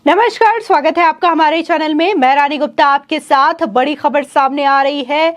नमस्कार, स्वागत है आपका हमारे चैनल में। मैं रानी गुप्ता आपके साथ। बड़ी खबर सामने आ रही है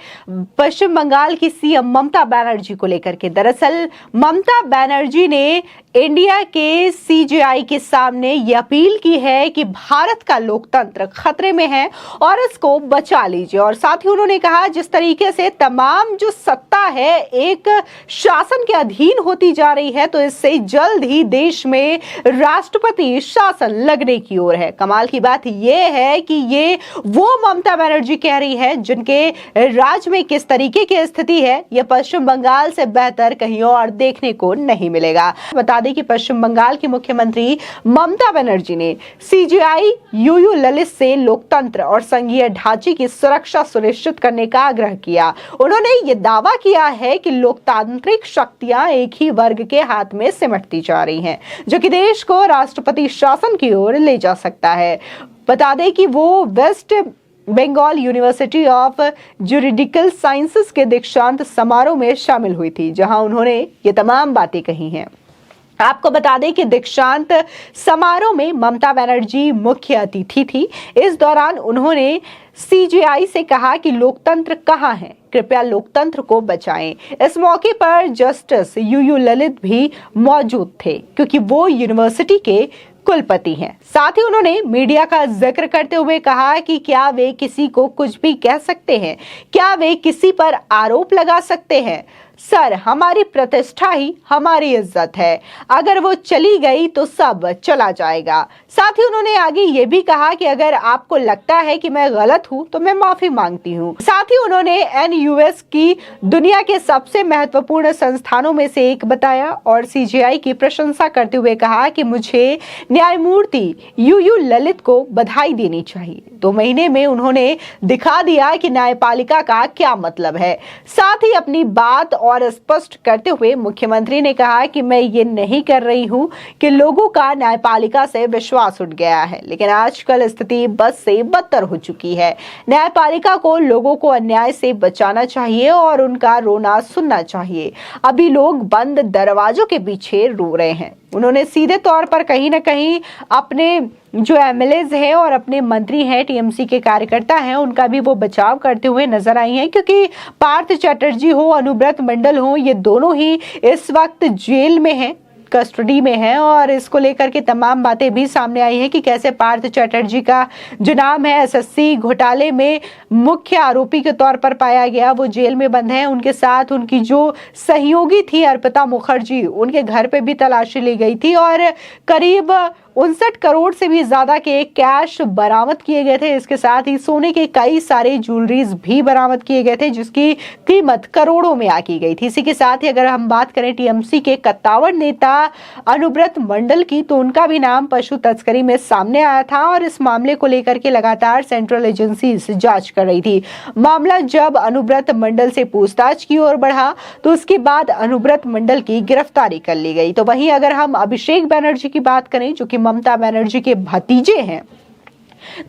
पश्चिम बंगाल की सीएम ममता बनर्जी को लेकर के। दरअसल ममता बनर्जी ने इंडिया के सीजेआई के सामने ये अपील की है कि भारत का लोकतंत्र खतरे में है और इसको बचा लीजिए। और साथ ही उन्होंने कहा, जिस तरीके से तमाम जो सत्ता है एक शासन के अधीन होती जा रही है, तो इससे जल्द ही देश में राष्ट्रपति शासन लगने की ओर है। कमाल की बात यह है कि ये वो ममता बनर्जी कह रही है जिनके राज्य में किस तरीके की स्थिति है, यह पश्चिम बंगाल से बेहतर कहीं और देखने को नहीं मिलेगा। बता दें कि पश्चिम बंगाल की मुख्यमंत्री ममता बनर्जी ने सीजेआई यूयू ललित से लोकतंत्र और संघीय ढांचे की सुरक्षा सुनिश्चित करने का आग्रह किया। उन्होंने ये दावा किया है कि लोकतांत्रिक शक्तियां एक ही वर्ग के हाथ में सिमटती जा रही हैं, जो कि देश को राष्ट्रपति शासन की ओर ले जा सकता है। बता दें कि वो West Bengal university of juridical sciences के दीक्षांत समारोह में शामिल हुई थी, जहां उन्होंने ये तमाम बातें कही हैं। आपको बता दें कि दीक्षांत समारोह में ममता बनर्जी मुख्य अतिथि थी। इस दौरान उन्होंने सीजेआई से कहा कि लोकतंत्र कहाँ है, कृपया लोकतंत्र को बचाएं। इस मौके पर जस्टिस यूयू ललित भी मौजूद थे, क्योंकि वो यूनिवर्सिटी के कुलपति हैं। साथ ही उन्होंने मीडिया का जिक्र करते हुए कहा कि क्या वे किसी को कुछ भी कह सकते हैं, क्या वे किसी पर आरोप लगा सकते हैं? सर, हमारी प्रतिष्ठा ही हमारी इज्जत है, अगर वो चली गई तो सब चला जाएगा। साथ ही उन्होंने आगे ये भी कहा कि अगर आपको लगता है कि मैं गलत हूं तो मैं माफी मांगती हूं। साथ ही उन्होंने एनयूएस की दुनिया के सबसे महत्वपूर्ण संस्थानों में से एक बताया और सीजेआई की प्रशंसा करते हुए कहा कि मुझे न्यायमूर्ति यूयू ललित को बधाई देनी चाहिए। 2 महीने में उन्होंने दिखा दिया कि न्यायपालिका का क्या मतलब है। साथ ही अपनी बात और स्पष्ट करते हुए मुख्यमंत्री ने कहा कि मैं ये नहीं कर रही हूं कि लोगों का न्यायपालिका से विश्वास उठ गया है, लेकिन आजकल स्थिति बद से बदतर हो चुकी है। न्यायपालिका को लोगों को अन्याय से बचाना चाहिए और उनका रोना सुनना चाहिए। अभी लोग बंद दरवाजों के पीछे रो रहे हैं। उन्होंने सीधे तौर पर कहीं ना कहीं अपने जो एमएलएज हैं और अपने मंत्री हैं, टीएमसी के कार्यकर्ता हैं, उनका भी वो बचाव करते हुए नजर आई हैं, क्योंकि पार्थ चैटर्जी हो, अनुव्रत मंडल हो, ये दोनों ही इस वक्त जेल में हैं, कस्टडी में है। और इसको लेकर के तमाम बातें भी सामने आई हैं कि कैसे पार्थ चैटर्जी का जो नाम है एसएससी घोटाले में मुख्य आरोपी के तौर पर पाया गया, वो जेल में बंद है। उनके साथ उनकी जो सहयोगी थी अर्पिता मुखर्जी, उनके घर पे भी तलाशी ली गई थी और करीब 59 करोड़ से भी ज्यादा के कैश बरामद किए गए थे। इसके साथ ही सोने के कई सारे ज्वेलरीज भी बरामद किए गए थे, जिसकी कीमत करोड़ों में आकी गई थी। इसी के साथ ही अगर हम बात करें टीएमसी के कत्तावर नेता अनुव्रत मंडल की, तो उनका भी नाम पशु तस्करी में सामने आया था और इस मामले को लेकर के लगातार सेंट्रल एजेंसी जांच कर रही थी। मामला जब अनुव्रत मंडल से पूछताछ की ओर बढ़ा तो उसके बाद अनुव्रत मंडल की गिरफ्तारी कर ली गई। तो वहीं अगर हम अभिषेक बनर्जी की बात करें, जो कि ममता बनर्जी के भतीजे हैं,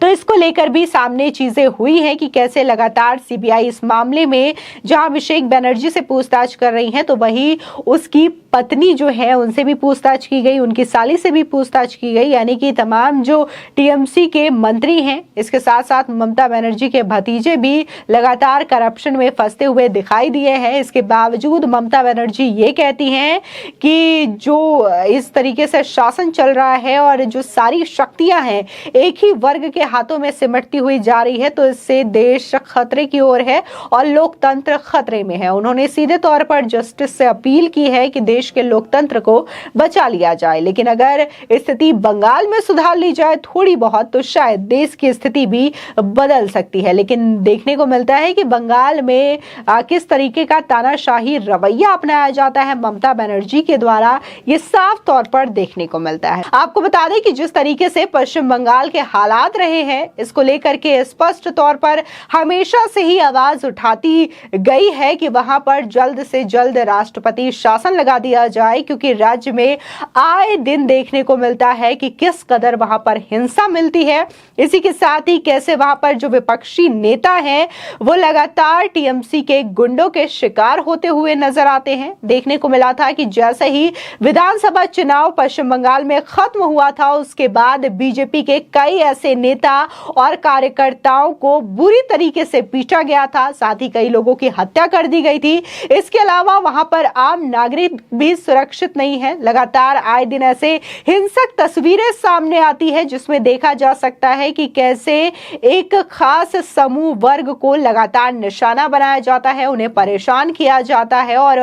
तो इसको लेकर भी सामने चीजें हुई हैं कि कैसे लगातार सीबीआई इस मामले में जहां अभिषेक बनर्जी से पूछताछ कर रही है, तो वहीं उसकी पत्नी जो है उनसे भी पूछताछ की गई, उनकी साली से भी पूछताछ की गई। यानी कि तमाम जो टीएमसी के मंत्री हैं, इसके साथ साथ ममता बनर्जी के भतीजे भी लगातार करप्शन में फंसते हुए दिखाई दिए हैं। इसके बावजूद ममता बनर्जी ये कहती हैं कि जो इस तरीके से शासन चल रहा है और जो सारी शक्तियां हैं एक ही वर्ग के हाथों में सिमटती हुई जा रही है, तो इससे देश खतरे की ओर है और लोकतंत्र खतरे में है। उन्होंने सीधे तौर पर जस्टिस से अपील की है कि देश के लोकतंत्र को बचा लिया जाए, लेकिन अगर स्थिति बंगाल में सुधार ली जाए थोड़ी बहुत, तो शायद देश की स्थिति भी बदल सकती है। लेकिन देखने को मिलता है कि बंगाल में किस तरीके का तानाशाही रवैया अपनाया जाता है ममता बनर्जी के द्वारा, ये साफ तौर पर देखने को मिलता है। आपको बता दें कि जिस तरीके से पश्चिम बंगाल के हालात रहे हैं, इसको लेकर के स्पष्ट तौर पर हमेशा से ही आवाज उठाती गई है कि वहां पर जल्द से जल्द राष्ट्रपति शासन लगा दिया जाए, क्योंकि राज्य में आए दिन देखने को मिलता है कि किस कदर वहां पर हिंसा मिलती है। इसी के साथ ही कैसे वहां पर जो विपक्षी नेता हैं वो लगातार टीएमसी के गुंडों के शिकार होते हुए नजर आते हैं। देखने को मिला था कि जैसे ही विधानसभा चुनाव पश्चिम बंगाल में खत्म हुआ था, उसके बाद बीजेपी के कई ऐसे नेता और कार्यकर्ताओं को बुरी तरीके से पीटा गया था, साथ ही कई लोगों की हत्या कर दी गई थी। इसके अलावा वहां पर आम नागरिक भी सुरक्षित नहीं है। लगातार आए दिन ऐसे हिंसक तस्वीरें सामने आती है जिसमें देखा जा सकता है कि कैसे एक खास समूह वर्ग को लगातार निशाना बनाया जाता है, उन्हें परेशान किया जाता है और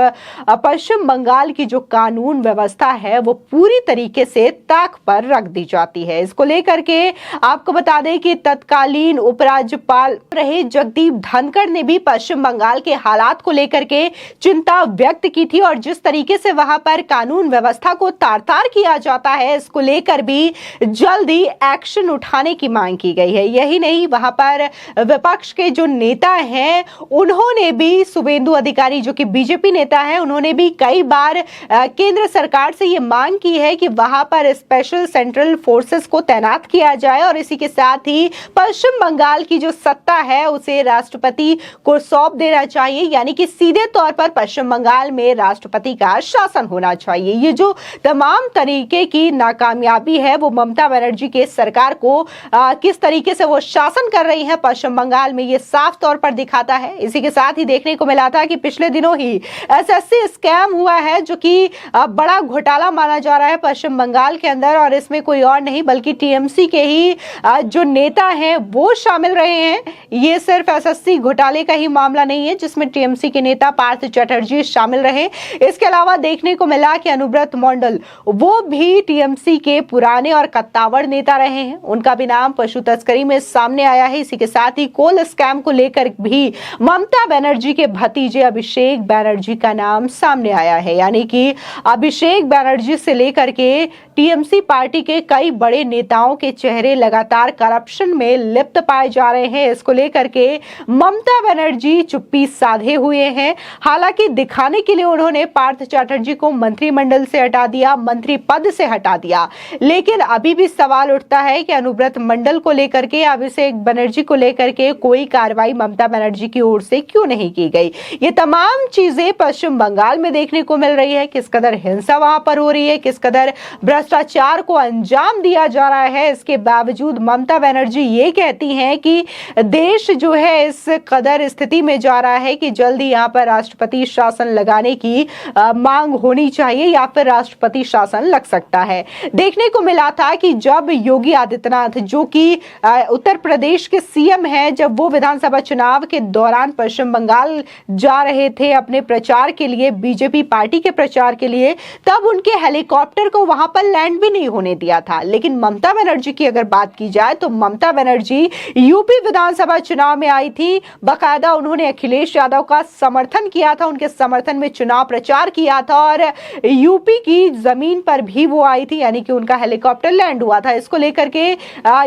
पश्चिम बंगाल की जो कानून व्यवस्था है वो पूरी तरीके से ताक पर रख दी जाती है। इसको लेकर के आपको बता दें कि तत्कालीन उपराज्यपाल रहे जगदीप धनखड़ ने भी पश्चिम बंगाल के हालात को लेकर के चिंता व्यक्त की थी और जिस तरीके से वहां पर कानून व्यवस्था को तार-तार किया जाता है, इसको लेकर भी जल्दी एक्शन उठाने की मांग की गई है। यही नहीं, वहां पर विपक्ष के जो नेता हैं उन्होंने भी, शुभेंदु अधिकारी जो कि बीजेपी नेता है, उन्होंने भी कई बार केंद्र सरकार से ये मांग की है कि वहां पर स्पेशल सेंट्रल फोर्सेस को तैनात किया जाए और इसी के साथ ही पश्चिम बंगाल की जो सत्ता है उसे राष्ट्रपति को सौंप देना चाहिए, यानी कि सीधे तौर पर पश्चिम बंगाल में राष्ट्रपति का शासन होना चाहिए। ये जो तमाम तरीके की नाकामयाबी है वो ममता बनर्जी के सरकार को किस तरीके से वो शासन कर रही है पश्चिम बंगाल में, ये साफ तौर पर दिखाता है। इसी के साथ ही देखने को मिला था कि पिछले दिनों ही एसएससी स्कैम हुआ है जो कि बड़ा घोटाला माना जा रहा है पश्चिम बंगाल के अंदर, और इसमें कोई और नहीं बल्कि टीएमसी के ही जो नेता हैं वो शामिल रहे हैं। ये सिर्फ एसएससी घोटाले का ही मामला नहीं है जिसमें टीएमसी के नेता पार्थ चटर्जी शामिल रहे। इसके अलावा देखने को मिला कि अनुव्रत मंडल वो भी टीएमसी के पुराने और कत्तावड़ नेता रहे हैं, उनका भी नाम पशु तस्करी में सामने आया है। इसी के साथ ही कोल स्कैम को लेकर भी ममता बनर्जी के भतीजे अभिषेक बनर्जी का नाम सामने आया है, यानी कि अभिषेक बनर्जी से लेकर के टीएमसी पार्टी के कई बड़े नेताओं के चेहरे लगातार करप्शन में लिप्त पाए जा रहे हैं। इसको लेकर के ममता बनर्जी चुप्पी साधे हुए हैं। हालांकि दिखाने के लिए उन्होंने पार्थ चैटर्जी को मंत्रिमंडल से हटा दिया, मंत्री पद से हटा दिया, लेकिन अभी भी सवाल उठता है कि अनुव्रत मंडल को लेकर के, अभिषेक बनर्जी को लेकर के कोई कार्रवाई ममता बनर्जी की ओर से क्यों नहीं की गई। ये तमाम चीजें पश्चिम बंगाल में देखने को मिल रही है, किस कदर हिंसा वहां पर हो रही है, किस कदर भ्रष्टाचार को अंजाम दिया जा रहा है। इसके बावजूद ममता बनर्जी ये कहती हैं कि देश जो है इस कदर स्थिति में जा रहा है कि जल्दी यहाँ पर राष्ट्रपति शासन लगाने की मांग होनी चाहिए या फिर राष्ट्रपति शासन लग सकता है। देखने को मिला था कि जब योगी आदित्यनाथ जो कि उत्तर प्रदेश के सीएम हैं, जब वो विधानसभा चुनाव के दौरान पश्चिम बंगाल जा रहे थे अपने प्रचार के लिए, बीजेपी पार्टी के प्रचार के लिए, तब उनके हेलीकॉप्टर को वहां पर लैंड भी नहीं होने दिया था। लेकिन ममता बनर्जी की अगर बात की जाए तो ममता बनर्जी यूपी विधानसभा चुनाव में आई थी, बाकायदा उन्होंने अखिलेश यादव का समर्थन किया था, उनके समर्थन में चुनाव प्रचार किया था और यूपी की जमीन पर भी वो आई थी, यानी कि उनका हेलीकॉप्टर लैंड हुआ था। इसको लेकर के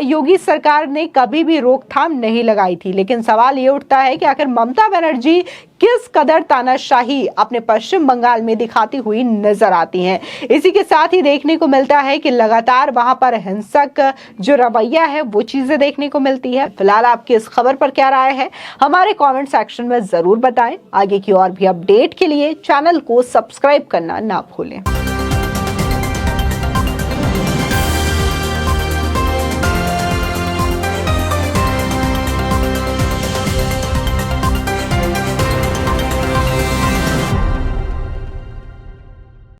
योगी सरकार ने कभी भी रोकथाम नहीं लगाई थी। लेकिन सवाल ये उठता है कि आखिर ममता बनर्जी किस कदर तानाशाही अपने पश्चिम बंगाल में दिखाती हुई नजर आती हैं। इसी के साथ ही देखने को मिलता है कि लगातार वहां पर हिंसक जो रवैया है वो चीजें देखने को मिलती है। फिलहाल आपकी इस खबर पर क्या राय है हमारे कमेंट सेक्शन में जरूर बताएं। आगे की और भी अपडेट के लिए चैनल को सब्सक्राइब करना ना भूलें।